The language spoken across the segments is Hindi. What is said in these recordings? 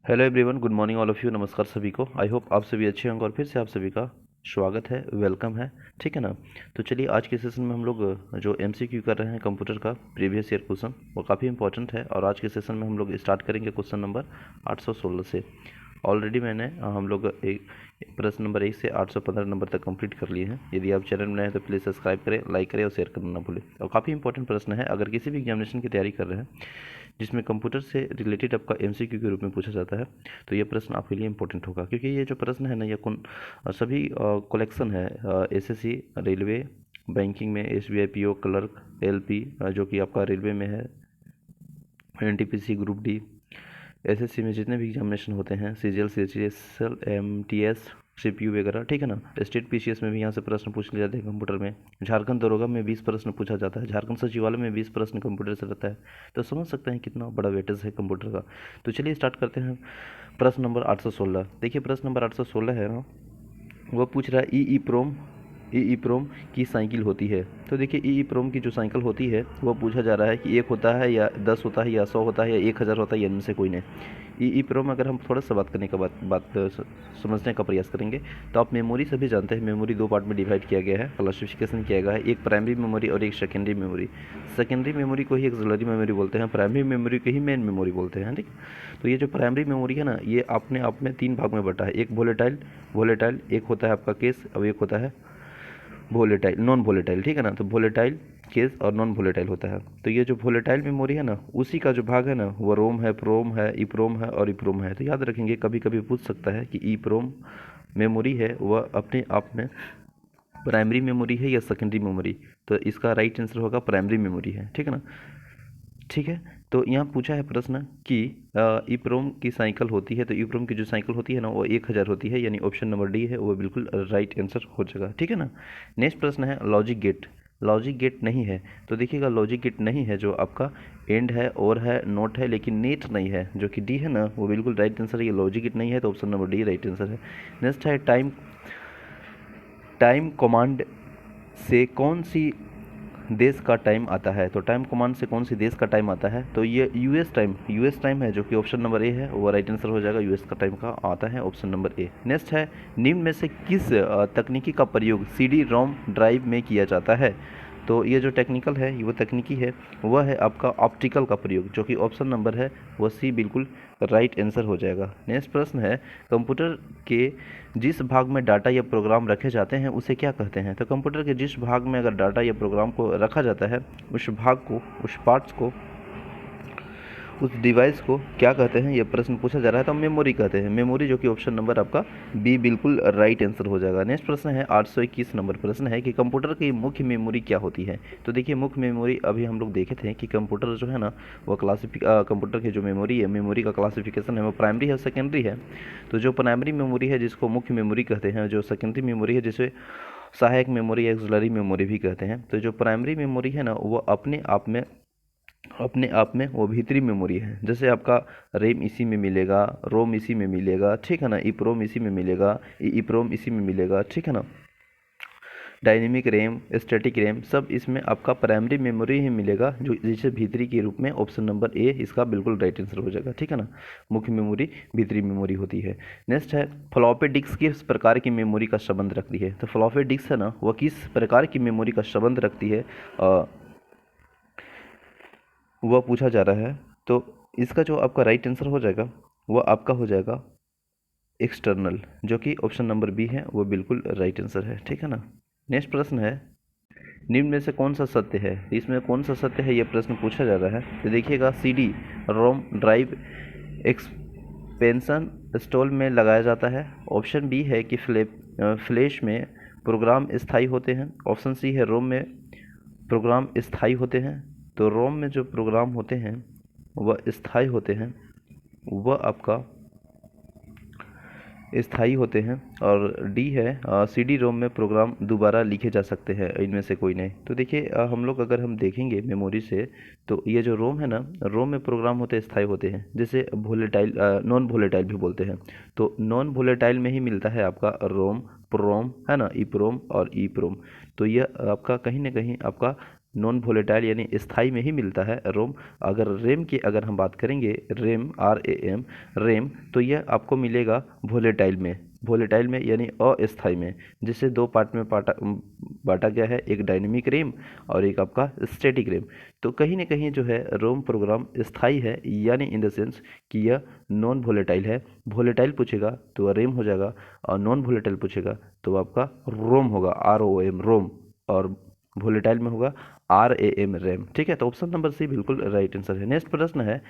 Hello everyone, good morning all of you. नमस्कार सभी को। आई होप आप सभी अच्छे होंगे और फिर से आप सभी का स्वागत है, वेलकम है। ठीक है ना। तो चलिए आज के सेशन में हम लोग जो एमसीक्यू कर रहे हैं कंप्यूटर का प्रीवियस ईयर क्वेश्चन, वो काफ़ी इंपॉर्टेंट है। और आज के सेशन में हम लोग स्टार्ट करेंगे क्वेश्चन नंबर 816 से। ऑलरेडी मैंने हम लोग एक प्रश्न नंबर 1 से 815 नंबर तक कंप्लीट कर लिए हैं। यदि आप चैनल में नए हैं तो प्लीज़ सब्सक्राइब करें, लाइक करें और शेयर करना ना भूलें। और काफ़ी इंपॉर्टेंट प्रश्न है, अगर किसी भी एग्जामिनेशन की तैयारी कर रहे हैं जिसमें कंप्यूटर से रिलेटेड आपका एमसीक्यू के रूप में पूछा जाता है, तो ये प्रश्न आपके लिए इंपॉर्टेंट होगा। क्योंकि ये जो प्रश्न है ना, ये सभी कलेक्शन है एसएससी, रेलवे, बैंकिंग में एसबीआई पीओ क्लर्क, एलपी जो कि आपका रेलवे में है, एनटीपीसी ग्रुप डी, एसएससी में जितने भी एग्जामिनेशन होते हैं, सीजीएल, सीजीएल, एमटीएस, सीपीयू वगैरह। ठीक है ना। स्टेट पीसीएस में भी यहाँ से प्रश्न पूछ लिए जाते हैं कंप्यूटर में। झारखंड दरोगा में 20 प्रश्न पूछा जाता है। झारखंड सचिवालय में 20 प्रश्न कंप्यूटर से रहता है। तो समझ सकते हैं कितना बड़ा वेटेज है कंप्यूटर का। तो चलिए स्टार्ट करते हैं। प्रश्न नंबर 816। देखिए प्रश्न नंबर 816 है ना, वो पूछ रहा है ई प्रोम की साइकिल होती है। तो देखिए ई प्रोम की जो साइकिल होती है वो पूछा जा रहा है कि 1 होता है या 10 होता है या 100 होता है या 1000 होता है या इनमें से कोई नहीं। ई प्रोम अगर हम थोड़ा सा बात करने का समझने का प्रयास करेंगे तो आप मेमोरी सभी जानते हैं। मेमोरी दो पार्ट में डिवाइड किया गया है, क्लासिफिकेशन किया गया है। एक प्राइमरी मेमोरी और एक सेकेंडरी मेमोरी। सेकेंडरी मेमोरी को ही एक्सिलरी मेमोरी बोलते हैं, प्राइमरी मेमोरी को ही मेन मेमोरी बोलते हैं। ठीक। तो ये जो प्राइमरी मेमोरी है ना, ये अपने आप में 3 भाग में बटा है। एक वोलेटाइल वोलेटाइल एक होता है आपका केस, और एक होता है वोलेटाइल, नॉन वोलेटाइल। ठीक है ना। तो वोलेटाइल केस और नॉन वोलेटाइल होता है। तो ये जो वोलेटाइल मेमोरी है ना, उसी का जो भाग है ना, वो रोम है, प्रोम है, ईप्रोम है और ईप्रोम है। तो याद रखेंगे, कभी कभी पूछ सकता है कि ईप्रोम मेमोरी है वह अपने आप में प्राइमरी मेमोरी है या सेकेंडरी मेमोरी। तो इसका राइट आंसर होगा प्राइमरी मेमोरी है। ठीक है ना। ठीक है। तो यहाँ पूछा है प्रश्न कि ईप्रोम की साइकिल होती है। तो ईप्रोम की जो साइकिल होती है ना, वो 1000 होती है, यानी ऑप्शन नंबर डी है वो बिल्कुल राइट आंसर हो जाएगा। ठीक है ना। नेक्स्ट प्रश्न है लॉजिक गेट। लॉजिक गेट नहीं है। तो देखिएगा, लॉजिक गेट नहीं है जो आपका एंड है, और है, नोट है, लेकिन नेट नहीं है, जो कि डी है ना, वो बिल्कुल राइट आंसर है। ये लॉजिक गेट नहीं है, तो option number D right answer है। नेक्स्ट है टाइम टाइम कमांड से कौन सी देश का टाइम आता है। तो टाइम कमांड से कौन सी देश का टाइम आता है। तो ये यूएस टाइम है, जो कि ऑप्शन नंबर ए है, वो राइट आंसर हो जाएगा। यूएस का टाइम का आता है ऑप्शन नंबर ए। नेक्स्ट है निम्न में से किस तकनीकी का प्रयोग सीडी रोम ड्राइव में किया जाता है। तो ये जो टेक्निकल है, ये वो तकनीकी है, वह है आपका ऑप्टिकल का प्रयोग, जो कि ऑप्शन नंबर है वो सी बिल्कुल राइट आंसर हो जाएगा। नेक्स्ट प्रश्न है कंप्यूटर के जिस भाग में डाटा या प्रोग्राम रखे जाते हैं उसे क्या कहते हैं। तो कंप्यूटर के जिस भाग में अगर डाटा या प्रोग्राम को रखा जाता है, उस भाग को, उस पार्ट्स को, उस डिवाइस को क्या कहते हैं, ये प्रश्न पूछा जा रहा है। तो हम मेमोरी कहते हैं। मेमोरी, जो कि ऑप्शन नंबर आपका बी बिल्कुल राइट आंसर हो जाएगा। नेक्स्ट प्रश्न है 821 नंबर प्रश्न है कि कंप्यूटर की मुख्य मेमोरी क्या होती है। तो देखिए मुख्य मेमोरी अभी हम लोग देखे थे कि कंप्यूटर जो है ना, वो कंप्यूटर की जो मेमोरी है, मेमोरी का क्लासिफिकेशन है, वो प्राइमरी है, सेकेंडरी है। तो जो प्राइमरी मेमोरी है जिसको मुख्य मेमोरी कहते हैं, जो सेकेंडरी मेमोरी है जिसे सहायक मेमोरी या एक्सिलरी मेमोरी भी कहते हैं। तो जो प्राइमरी मेमोरी है ना, वो अपने आप में वो भीतरी मेमोरी है। जैसे आपका रैम इसी में मिलेगा, रोम इसी में मिलेगा, ठीक है ना, ईप्रोम इसी में मिलेगा, ईप्रोम इसी में मिलेगा, ठीक है ना। डायनेमिक रैम, स्टैटिक रैम, सब इसमें आपका प्राइमरी मेमोरी ही मिलेगा, जो जिसे भीतरी के रूप में ऑप्शन नंबर ए इसका बिल्कुल राइट आंसर हो जाएगा। ठीक है ना। मुख्य मेमोरी भीतरी मेमोरी होती है। नेक्स्ट है फ्लॉपी डिस्क किस प्रकार की मेमोरी का संबंध रखती है। तो फ्लॉपी डिस्क है ना, वह किस प्रकार की मेमोरी का संबंध रखती है, वह पूछा जा रहा है। तो इसका जो आपका राइट आंसर हो जाएगा, वह आपका हो जाएगा एक्सटर्नल, जो कि ऑप्शन नंबर बी है, वो बिल्कुल राइट आंसर है। ठीक है ना। नेक्स्ट प्रश्न है निम्न में से कौन सा सत्य है। इसमें कौन सा सत्य है, ये प्रश्न पूछा जा रहा है। तो देखिएगा, CD ROM drive expansion install में लगाया जाता है। ऑप्शन बी है कि फ्लैश में प्रोग्राम स्थायी होते हैं। ऑप्शन सी है रोम में प्रोग्राम स्थायी होते हैं। तो रोम में जो प्रोग्राम होते हैं वह स्थायी होते हैं, वह आपका स्थायी होते हैं। और डी है सी डी रोम में प्रोग्राम दोबारा लिखे जा सकते हैं, इनमें से कोई नहीं। तो देखिए हम लोग अगर हम देखेंगे मेमोरी से, तो ये जो रोम है ना, रोम में प्रोग्राम होते स्थायी होते हैं, जैसे वोलेटाइल, नॉन वोलेटाइल भी बोलते हैं। तो नॉन वोलेटाइल में ही मिलता है आपका रोम, प्रोम है ना, ई प्रोम और ई प्रोम। तो यह आपका कहीं ना कहीं आपका नॉन वोलेटाइल यानी स्थाई में ही मिलता है रोम। अगर रेम की अगर हम बात करेंगे, रेम RAM रेम, तो यह आपको मिलेगा वोलेटाइल में, वोलेटाइल में यानी अस्थाई में, जिसे दो पार्ट में बांटा गया है, एक डायनेमिक रेम और एक आपका स्टैटिक रेम। तो कहीं ना कहीं जो है रोम प्रोग्राम स्थाई है, यानी इन द सेंस कि यह नॉन वोलेटाइल है। वोलेटाइल पूछेगा तो वह रेम हो जाएगा, और नॉन वोलेटाइल पूछेगा तो आपका रोम होगा, ROM रोम, और वोलेटाइल में होगा RAM रैम। ठीक है, तो ऑप्शन नंबर सी बिल्कुल राइट आंसर है। नेक्स्ट प्रश्न है,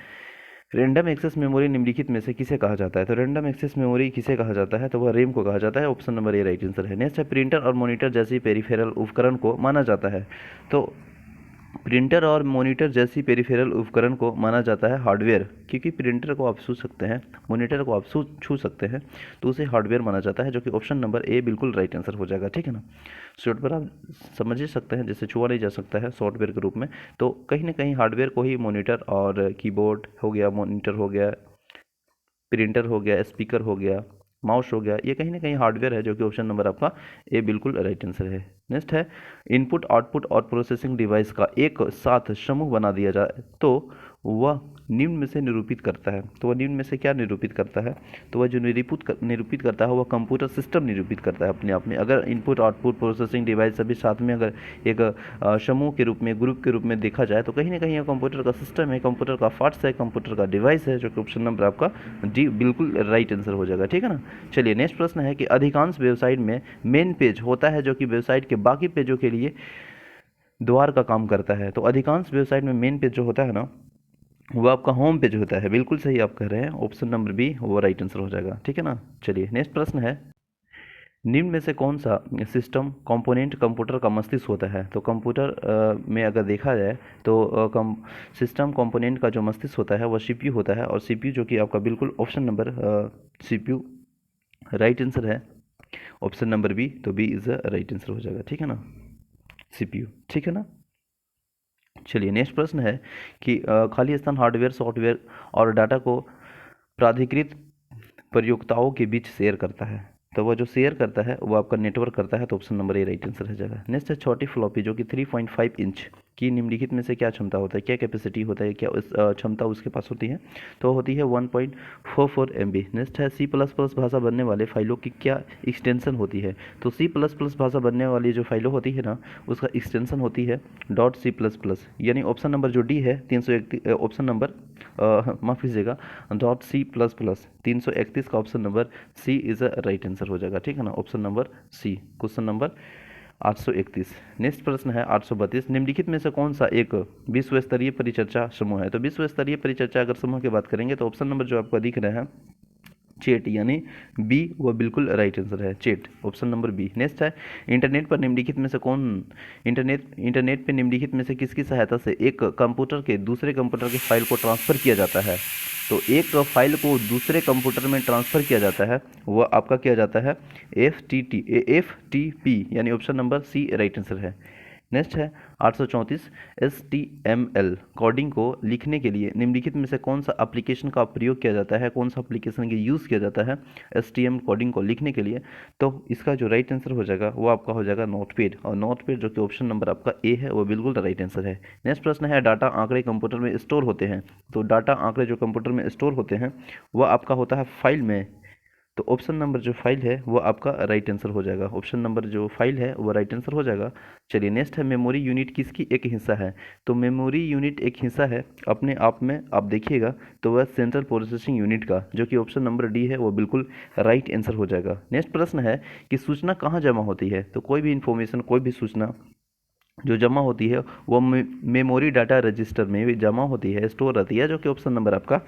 रैंडम एक्सेस मेमोरी निम्नलिखित में से किसे कहा जाता है? तो रैंडम एक्सेस मेमोरी किसे कहा जाता है? तो वह रैम को कहा जाता है। Option number A right answer है। नेक्स्ट है, प्रिंटर और मॉनिटर जैसी पेरिफेरल उपकरण को माना जाता है। तो प्रिंटर और मॉनिटर जैसी पेरिफेरल उपकरण को माना जाता है हार्डवेयर, क्योंकि प्रिंटर को आप छू सकते हैं, मॉनिटर को आप छू सकते हैं, तो उसे हार्डवेयर माना जाता है, जो कि ऑप्शन नंबर ए बिल्कुल राइट आंसर हो जाएगा। ठीक है ना, शॉर्ट पर आप समझ ही सकते हैं, जैसे छुआ नहीं जा सकता है सॉफ्टवेयर के रूप में, तो कहीं ना कहीं हार्डवेयर को ही मॉनिटर और कीबोर्ड हो गया, मॉनिटर हो गया, प्रिंटर हो गया, स्पीकर हो गया, माउस हो गया, ये कहीं ना कहीं हार्डवेयर है, जो कि ऑप्शन नंबर आपका ए बिल्कुल राइट आंसर है। नेक्स्ट है, इनपुट आउटपुट और प्रोसेसिंग डिवाइस का एक साथ समूह बना दिया जाए तो वह निम्न में से निरूपित करता है। तो वह निम्न में से क्या निरूपित करता है? तो वह जो निरूपित करता है वह कंप्यूटर सिस्टम निरूपित करता है अपने आप में। अगर इनपुट आउटपुट प्रोसेसिंग डिवाइस सभी साथ में अगर एक समूह के रूप में, ग्रुप के रूप में देखा जाए, तो कहीं ना कहीं यह कंप्यूटर का सिस्टम है, कंप्यूटर का पार्ट्स है, कंप्यूटर का डिवाइस है, जो कि ऑप्शन नंबर आपका डी बिल्कुल राइट आंसर हो जाएगा। ठीक है ना, चलिए नेक्स्ट प्रश्न है कि अधिकांश वेबसाइट में मेन पेज होता है, जो कि वेबसाइट के बाकी पेजों के लिए द्वार का काम करता है। तो अधिकांश वेबसाइट में मेन पेज जो होता है ना, वो आपका होम पेज होता है। बिल्कुल सही आप कह रहे हैं, ऑप्शन नंबर बी वो राइट आंसर हो जाएगा। ठीक है ना, चलिए नेक्स्ट प्रश्न है, निम्न में से कौन सा सिस्टम कंपोनेंट कंप्यूटर का मस्तिष्क होता है? तो कंप्यूटर में अगर देखा जाए तो सिस्टम कंपोनेंट का जो मस्तिष्क होता है वह CPU होता है, और CPU जो कि आपका बिल्कुल option number CPU right answer है, ऑप्शन नंबर बी, तो B is the right answer हो जाएगा। ठीक है ना, CPU। ठीक है ना, चलिए नेक्स्ट प्रश्न है कि खाली स्थान हार्डवेयर, सॉफ्टवेयर और डाटा को प्राधिकृत प्रयोक्ताओं के बीच शेयर करता है। तो वह जो शेयर करता है वो आपका नेटवर्क करता है, तो option number A right answer हो जाएगा। नेक्स्ट है, छोटी फ्लॉपी जो कि 3.5 इंच की निम्नलिखित में से क्या क्षमता होता है, क्या कैपेसिटी होता है, क्या क्षमता उसके पास होती है? तो होती है 1.44 MB। नेक्स्ट है, C++ भाषा बनने वाले फाइलों की क्या एक्सटेंशन होती है? तो C++ भाषा बनने वाली जो फाइलों होती है ना, उसका एक्सटेंशन होती है .C++, यानी ऑप्शन नंबर जो डी है 331, ऑप्शन नंबर माफ़ कीजिएगा .C++, 331 का option number C is a right answer हो जाएगा। ठीक है ना, option number C, question number 831। Next प्रश्न है 832, निम्नलिखित में से कौन सा एक विश्व स्तरीय परिचर्चा समूह है? तो विश्व स्तरीय परिचर्चा अगर समूह की बात करेंगे तो ऑप्शन नंबर जो आपको दिख रहे हैं चेट, यानी बी वो बिल्कुल राइट आंसर है, चेट, ऑप्शन नंबर बी। नेक्स्ट है, इंटरनेट पर निम्नलिखित में से कौन इंटरनेट पे निम्नलिखित में से किसकी सहायता से एक कंप्यूटर के दूसरे कंप्यूटर के फाइल को ट्रांसफ़र किया जाता है? तो एक फाइल को दूसरे कंप्यूटर में ट्रांसफ़र किया जाता है, वह आपका किया जाता है FTP, यानी option number C right answer है। नेक्स्ट है 834, HTML कोडिंग को लिखने के लिए निम्नलिखित में से कौन सा एप्लीकेशन का प्रयोग किया जाता है, कौन सा एप्लीकेशन का यूज़ किया जाता है HTML कोडिंग को लिखने के लिए? तो इसका जो राइट आंसर हो जाएगा वो आपका हो जाएगा नोटपैड, और नोटपैड जो कि ऑप्शन नंबर आपका ए है वो बिल्कुल राइट आंसर है। नेक्स्ट प्रश्न है, डाटा आंकड़े कंप्यूटर में स्टोर होते हैं। तो डाटा आंकड़े जो कंप्यूटर में स्टोर होते हैं वह आपका होता है फाइल में, तो ऑप्शन नंबर जो फाइल है वो आपका राइट आंसर हो जाएगा, ऑप्शन नंबर जो फाइल है वो राइट आंसर हो जाएगा। चलिए नेक्स्ट है, मेमोरी यूनिट किसकी एक हिस्सा है? तो मेमोरी यूनिट एक हिस्सा है अपने आप में, आप देखिएगा तो वह सेंट्रल प्रोसेसिंग यूनिट का, जो कि ऑप्शन नंबर डी है वो बिल्कुल राइट आंसर हो जाएगा। नेक्स्ट प्रश्न है कि सूचना कहाँ जमा होती है? तो कोई भी इंफॉर्मेशन, कोई भी सूचना जो जमा होती है वो मेमोरी डाटा रजिस्टर में भी जमा होती है, स्टोर रहती है, जो कि ऑप्शन नंबर आपका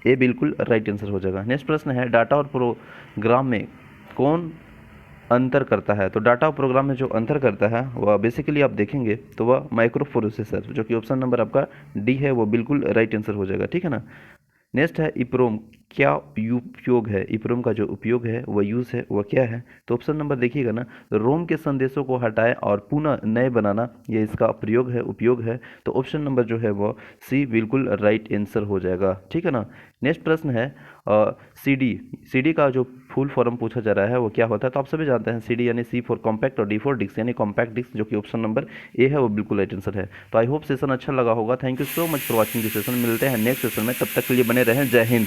ए बिल्कुल राइट आंसर हो जाएगा। नेक्स्ट प्रश्न है, डाटा और प्रोग्राम में कौन अंतर करता है? तो डाटा और प्रोग्राम में जो अंतर करता है वह बेसिकली आप देखेंगे तो वह माइक्रो प्रोसेसर, जो कि ऑप्शन नंबर आपका डी है वो बिल्कुल राइट आंसर हो जाएगा। ठीक है ना, नेक्स्ट है, इप्रोम क्या उपयोग है? इप्रोम का जो उपयोग है वह यूज़ है वह क्या है? तो ऑप्शन नंबर देखिएगा ना, रोम के संदेशों को हटाए और पुनः नए बनाना, ये इसका प्रयोग है, उपयोग है, तो ऑप्शन नंबर जो है वो सी बिल्कुल राइट आंसर हो जाएगा। ठीक है ना, नेक्स्ट प्रश्न है, CD का जो फुल फॉर्म पूछा जा रहा है वो क्या होता है, तो आप सभी जानते हैं CD यानी C फॉर कॉम्पैक्ट और D फॉर डिस्क यानी कॉम्पैक्ट डिस्क, जो कि ऑप्शन नंबर ए है वो बिल्कुल राइट आंसर है। तो आई होप सेशन अच्छा लगा होगा। Thank you so much for watching this session. मिलते हैं नेक्स्ट सेशन में, तब तक के लिए बने रहें। जय हिंद।